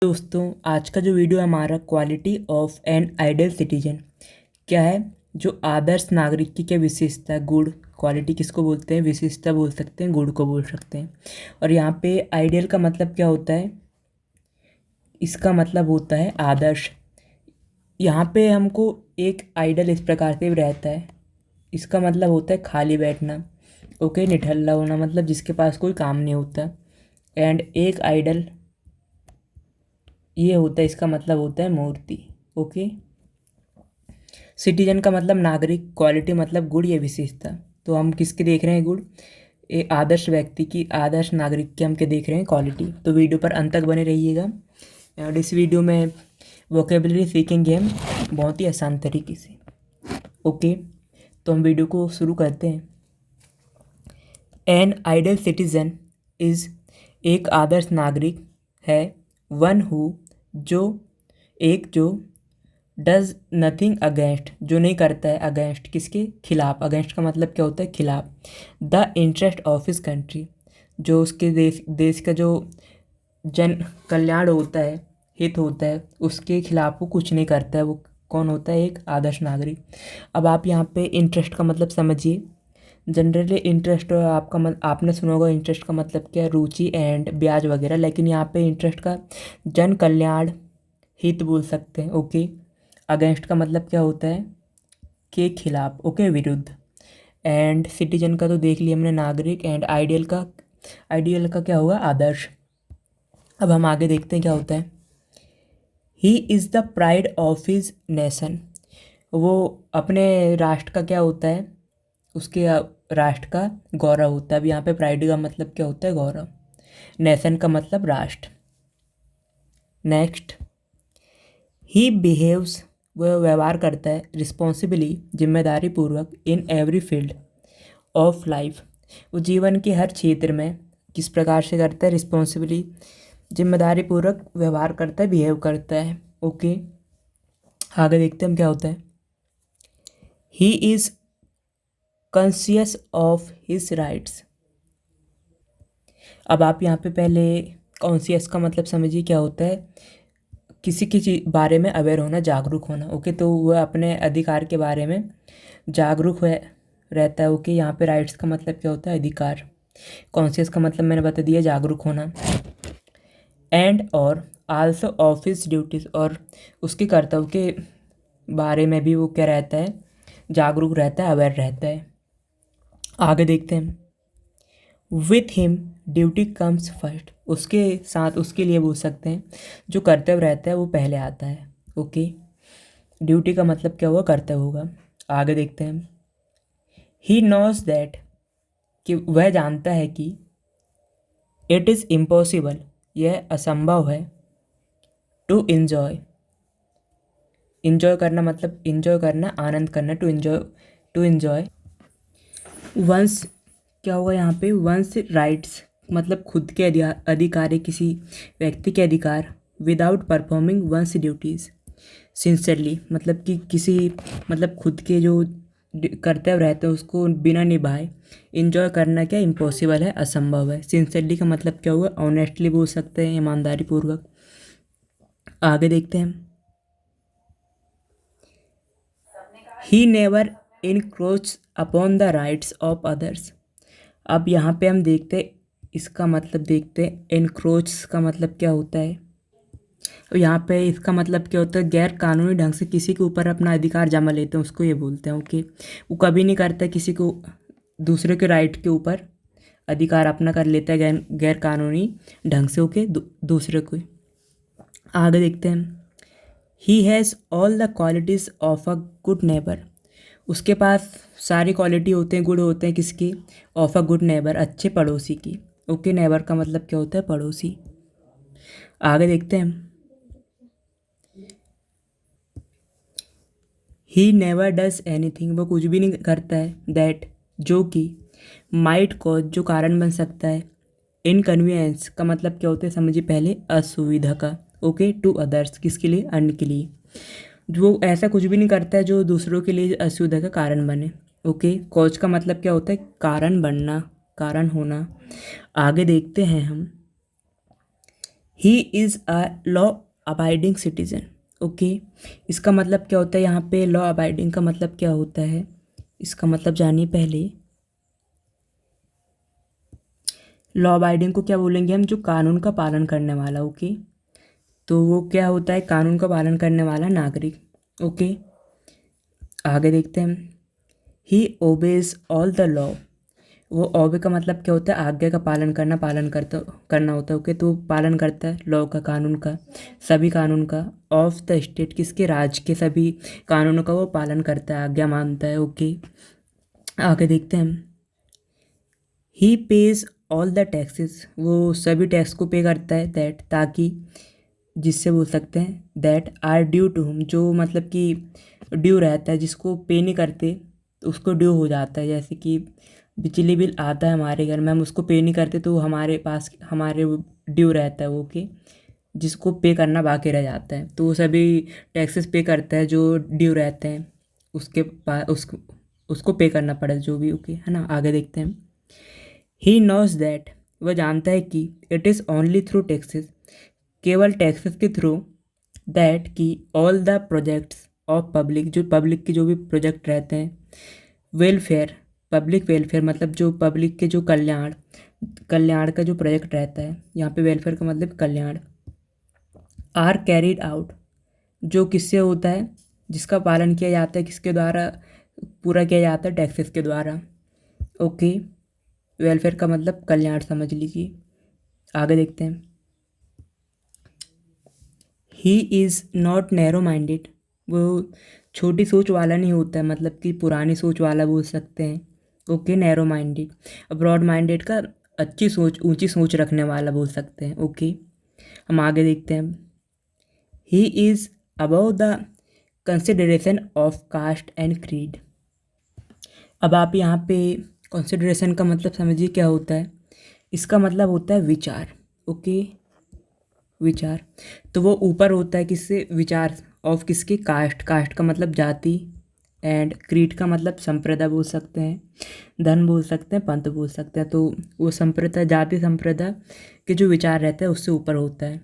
दोस्तों, आज का जो वीडियो है हमारा quality of an ideal citizen क्या है। जो आदर्श नागरिक की क्या विशेषता है, गुण। क्वालिटी किसको बोलते हैं? विशेषता बोल सकते हैं, गुण को बोल सकते हैं। और यहाँ पे आइडियल का मतलब क्या होता है? इसका मतलब होता है आदर्श। यहाँ पे हमको एक आइडल इस प्रकार से रहता है, इसका मतलब होता है खाली बैठना। ओके, निठल्ला होना मतलब जिसके पास कोई काम नहीं होता। एंड एक आइडल ये होता है, इसका मतलब होता है मूर्ति। ओके, सिटीजन का मतलब नागरिक, क्वालिटी मतलब गुण या विशेषता। तो हम किसके देख रहे हैं? गुण। एक आदर्श व्यक्ति की, आदर्श नागरिक की हम क्या देख रहे हैं? क्वालिटी। तो वीडियो पर अंत तक बने रहिएगा। और इस वीडियो में वोकेबलरी सीखेंगे हम बहुत ही आसान तरीके से। ओके, तो हम वीडियो को शुरू करते हैं। एन आइडियल सिटीजन इज़, एक आदर्श नागरिक है। वन हु, जो डज नथिंग अगेंस्ट, जो नहीं करता है अगेंस्ट, किसके खिलाफ। अगेंस्ट का मतलब क्या होता है? खिलाफ। The interest of his country, जो उसके देश का जो जन कल्याण होता है, हित होता है, उसके खिलाफ वो कुछ नहीं करता है। वो कौन होता है? एक आदर्श नागरिक। अब आप यहाँ पे इंटरेस्ट का मतलब समझिए। जनरली इंटरेस्ट आपका आपने सुना होगा इंटरेस्ट का मतलब क्या है? रुचि एंड ब्याज वगैरह। लेकिन यहाँ पे इंटरेस्ट का जन कल्याण, हित बोल सकते हैं। ओके, अगेंस्ट का मतलब क्या होता है? के खिलाफ। ओके, विरुद्ध। एंड सिटीजन का तो देख लिया हमने, नागरिक। एंड आइडियल का क्या होगा? आदर्श। अब हम आगे देखते हैं क्या होता है। He is the pride of his nation, वो अपने राष्ट्र का क्या होता है? उसके राष्ट्र का गौरव होता है। अब यहाँ पे प्राइड का मतलब क्या होता है? गौरव। नेशन का मतलब राष्ट्र। नेक्स्ट, ही बिहेव्स, वह व्यवहार करता है। रिस्पॉन्सिबली, जिम्मेदारी पूर्वक। In every field of life, वो जीवन के हर क्षेत्र में किस प्रकार से करता है? रिस्पॉन्सिबली, जिम्मेदारी पूर्वक व्यवहार करता है, बिहेव करता है। ओके, आगे देखते हैं हम क्या होता है। He is conscious of his rights. अब आप यहाँ पे पहले कॉन्शियस का मतलब समझिए क्या होता है। किसी की चीज बारे में अवेयर होना, जागरूक होना। ओके, तो वह अपने अधिकार के बारे में जागरूक है रहता है। ओके, यहाँ पे राइट्स का मतलब क्या होता है? अधिकार। कॉन्शियस का मतलब मैंने बता दिया, जागरूक होना। एंड और आल्सो ऑफ हिज ड्यूटीज, और उसके कर्तव्य के बारे में भी वो क्या रहता है? जागरूक रहता है, अवेयर रहता है। आगे देखते हैं। With him duty comes first, उसके साथ, उसके लिए बोल सकते हैं जो कर्तव्य रहता है वो पहले आता है। ओके, ड्यूटी का मतलब क्या हुआ? कर्तव्य होगा। आगे देखते हैं। ही नोज दैट, कि वह जानता है कि इट इज़ इम्पॉसिबल, यह असंभव है। टू इन्जॉय, इन्जॉय करना मतलब इन्जॉय करना, आनंद करना। टू इन्जॉय वंस, क्या होगा यहाँ पे? वंस राइट्स मतलब खुद के अधिकार है, किसी व्यक्ति के अधिकार। Without performing one's duties sincerely, मतलब कि किसी, मतलब खुद के जो कर्तव्य रहते हैं उसको बिना निभाए इंजॉय करना क्या? इम्पॉसिबल है, असंभव है। सिंसियरली का मतलब क्या होगा? ऑनेस्टली बोल सकते हैं, ईमानदारी पूर्वक। आगे देखते हैं। He never encroach upon the rights of others. अब यहाँ पे हम देखते हैं, इसका मतलब देखते हैं। इनक्रोच का मतलब क्या होता है? तो यहाँ पे इसका मतलब क्या होता है? गैर कानूनी ढंग से किसी के ऊपर अपना अधिकार जमा लेते हैं, उसको ये बोलते हैं। ओके, वो कभी नहीं करता किसी को, दूसरे के राइट के ऊपर अधिकार अपना कर लेता है गैर कानूनी ढंग से। ओके, दूसरे को। आगे देखते हैं। He has all the qualities of a good neighbour, उसके पास सारी क्वालिटी होते हैं, गुण होते हैं किसकी? ऑफ अ गुड नेबर, अच्छे पड़ोसी की। ओके, नेबर का मतलब क्या होता है? पड़ोसी। आगे देखते हैं। ही नेवर डज एनीथिंग, वो कुछ भी नहीं करता है। दैट, जो कि माइट कॉज, जो कारण बन सकता है। इनकन्वीनियंस का मतलब क्या होता है? समझिए पहले, असुविधा का। ओके, टू अदर्स, किसके लिए? अन्य के लिए। जो ऐसा कुछ भी नहीं करता है जो दूसरों के लिए असुविधा का कारण बने। ओके, कॉज का मतलब क्या होता है? कारण बनना, कारण होना। आगे देखते हैं हम। He is a law abiding citizen. Okay, इसका मतलब क्या होता है यहाँ पे? लॉ अबाइडिंग का मतलब क्या होता है, इसका मतलब जानिए पहले। लॉ अबाइडिंग को क्या बोलेंगे हम? जो कानून का पालन करने वाला। ओके, तो वो क्या होता है? कानून का पालन करने वाला नागरिक। ओके, आगे देखते हैं। ही ओबेज ऑल द लॉ। वो ओबे का मतलब क्या होता है? आज्ञा का पालन करना, पालन करता करना होता है। ओके, तो वो पालन करता है लॉ का, कानून का, सभी कानून का। ऑफ द स्टेट, किसके? राज्य के सभी कानूनों का वो पालन करता है, आज्ञा मानता है। ओके, आगे देखते हैं। ही पेज ऑल द टैक्सेस। वो सभी टैक्स को पे करता है। दैट, ताकि, जिससे बोल सकते हैं that are due to whom. जो मतलब कि ड्यू रहता है, जिसको पे नहीं करते तो उसको ड्यू हो जाता है। जैसे कि बिजली बिल आता है हमारे घर में, हम उसको पे नहीं करते तो हमारे पास हमारे ड्यू रहता है वो, कि जिसको पे करना बाकी रह जाता है, तो वो सभी टैक्सेस पे करता है जो ड्यू रहते हैं उसके पास, उसको पे करना पड़े जो भी। ओके, है ना। आगे देखते हैं। He knows that. वह जानता है कि it is only through taxes, केवल टैक्सेस के थ्रू, दैट की all the projects of public, जो पब्लिक के जो भी प्रोजेक्ट रहते हैं, वेलफेयर, पब्लिक वेलफेयर मतलब जो पब्लिक के जो कल्याण, कल्याण का जो प्रोजेक्ट रहता है, यहाँ पे वेलफेयर का मतलब कल्याण, आर कैरिड आउट, जो किससे होता है? जिसका पालन किया जाता है, किसके द्वारा पूरा किया जाता है? टैक्सेस के द्वारा। ओके, वेलफेयर का मतलब कल्याण समझ लीजिए। आगे देखते हैं। He is not narrow minded. वो छोटी सोच वाला नहीं होता है, मतलब कि पुरानी सोच वाला बोल सकते हैं। Okay, narrow minded. Broad minded का अच्छी सोच, ऊंची सोच रखने वाला बोल सकते हैं। ओके, हम आगे देखते हैं। He is above the consideration of caste and creed. अब आप यहाँ पे कंसिडरेशन का मतलब समझिए क्या होता है। इसका मतलब होता है विचार। ओके, विचार। तो वो ऊपर होता है किससे? विचार ऑफ किसके? कास्ट। कास्ट का मतलब जाति, एंड क्रीड का मतलब संप्रदाय बोल सकते हैं, धर्म बोल सकते हैं, पंथ बोल सकते हैं। तो वो संप्रदाय, जाति संप्रदाय के जो विचार रहते हैं उससे ऊपर होता है।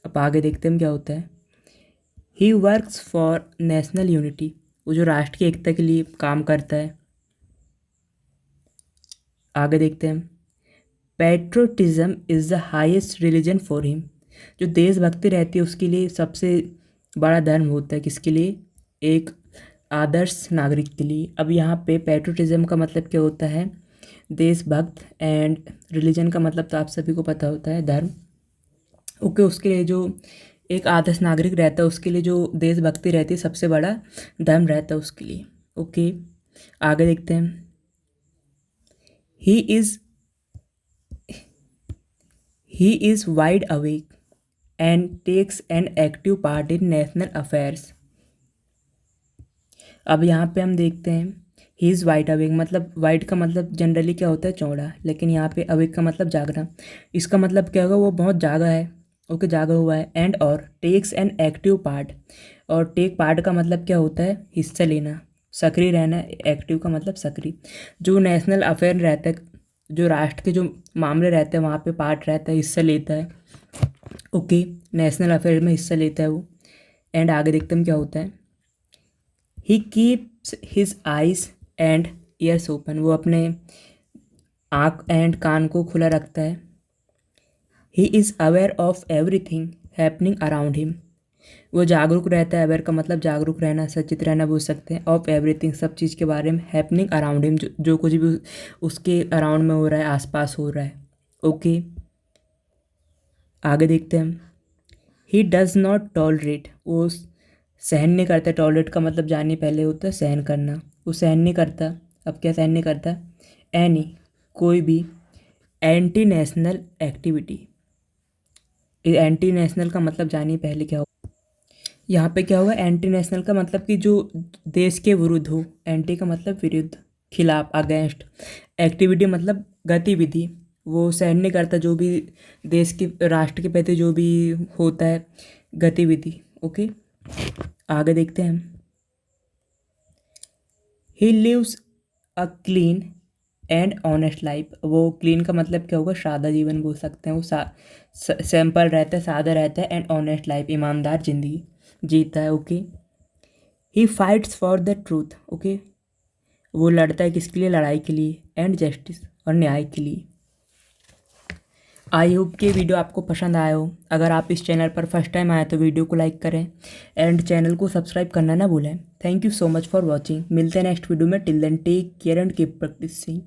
अब आगे देखते हैं क्या होता है। He works for national unity. वो जो राष्ट्र की एकता के लिए काम करता है। आगे देखते हैं। Patriotism is the highest religion for him. जो देशभक्ति रहती है उसके लिए सबसे बड़ा धर्म होता है, किसके लिए? एक आदर्श नागरिक के लिए। अब यहाँ पे पैट्रोटिज्म का मतलब क्या होता है? देशभक्त, एंड रिलीजन का मतलब तो आप सभी को पता होता है, धर्म। ओके, उसके लिए जो एक आदर्श नागरिक रहता है उसके लिए जो देशभक्ति रहती है सबसे बड़ा धर्म रहता है उसके लिए। ओके, आगे देखते हैं। He is he is wide awake and takes an active part in national affairs. अब यहाँ पे हम देखते हैं। ही इज़ वाइड अवेक, मतलब वाइड का मतलब जनरली क्या होता है? चौड़ा, लेकिन यहाँ पे अवेक का मतलब जागना। इसका मतलब क्या होगा? वो बहुत जागा है। ओके, जागा हुआ है। एंड और टेक्स एन एक्टिव पार्ट, और टेक पार्ट का मतलब क्या होता है? हिस्सा लेना, सक्रिय रहना। एक्टिव का मतलब सक्रिय। जो नेशनल अफेयर रहता है, जो राष्ट्र के जो मामले रहते हैं वहाँ पे पार्ट रहता है, हिस्सा लेता है। ओके, नेशनल अफेयर में हिस्सा लेता है वो। एंड आगे देखते हैं क्या होता है। He keeps his eyes and years open. वो अपने आँख एंड कान को खुला रखता है। He is aware of everything happening around him. वो जागरूक रहता है। अवेयर का मतलब जागरूक रहना, सचेत रहना बोल सकते हैं। ऑफ एवरीथिंग, सब चीज़ के बारे में। हैपनिंग अराउंड हिम, जो कुछ भी उसके अराउंड में हो रहा है, आसपास हो रहा है। ओके, आगे देखते हैं। He does not tolerate. वो सहन नहीं करता। टॉलरेट का मतलब जानिए पहले होता है सहन करना। वो सहन नहीं करता। अब क्या सहन नहीं करता? एनी, कोई भी anti national activity. Anti national का मतलब जानिए पहले क्या हो। यहाँ पे क्या होगा? एंटी नेशनल का मतलब कि जो देश के विरुद्ध हो। एंटी का मतलब विरुद्ध, खिलाफ, अगेंस्ट। एक्टिविटी मतलब गतिविधि। वो सहन नहीं करता जो भी देश के, राष्ट्र के प्रति जो भी होता है गतिविधि। ओके, आगे देखते हैं। He lives a clean and honest life. वो क्लीन का मतलब क्या होगा, सादा जीवन बोल सकते हैं। वो सिंपल रहता है, सादा रहता है। एंड ऑनेस्ट लाइफ, ईमानदार जिंदगी जीता है। Okay. He fights for the truth. Okay, वो लड़ता है किसके लिए, लड़ाई के लिए। एंड जस्टिस, और न्याय के लिए। आई होप कि वीडियो आपको पसंद आया हो। अगर आप इस चैनल पर फर्स्ट टाइम आए तो वीडियो को लाइक करें एंड चैनल को सब्सक्राइब करना ना भूलें। Thank you so much for watching. मिलते हैं नेक्स्ट वीडियो में। Till then take care and keep practising.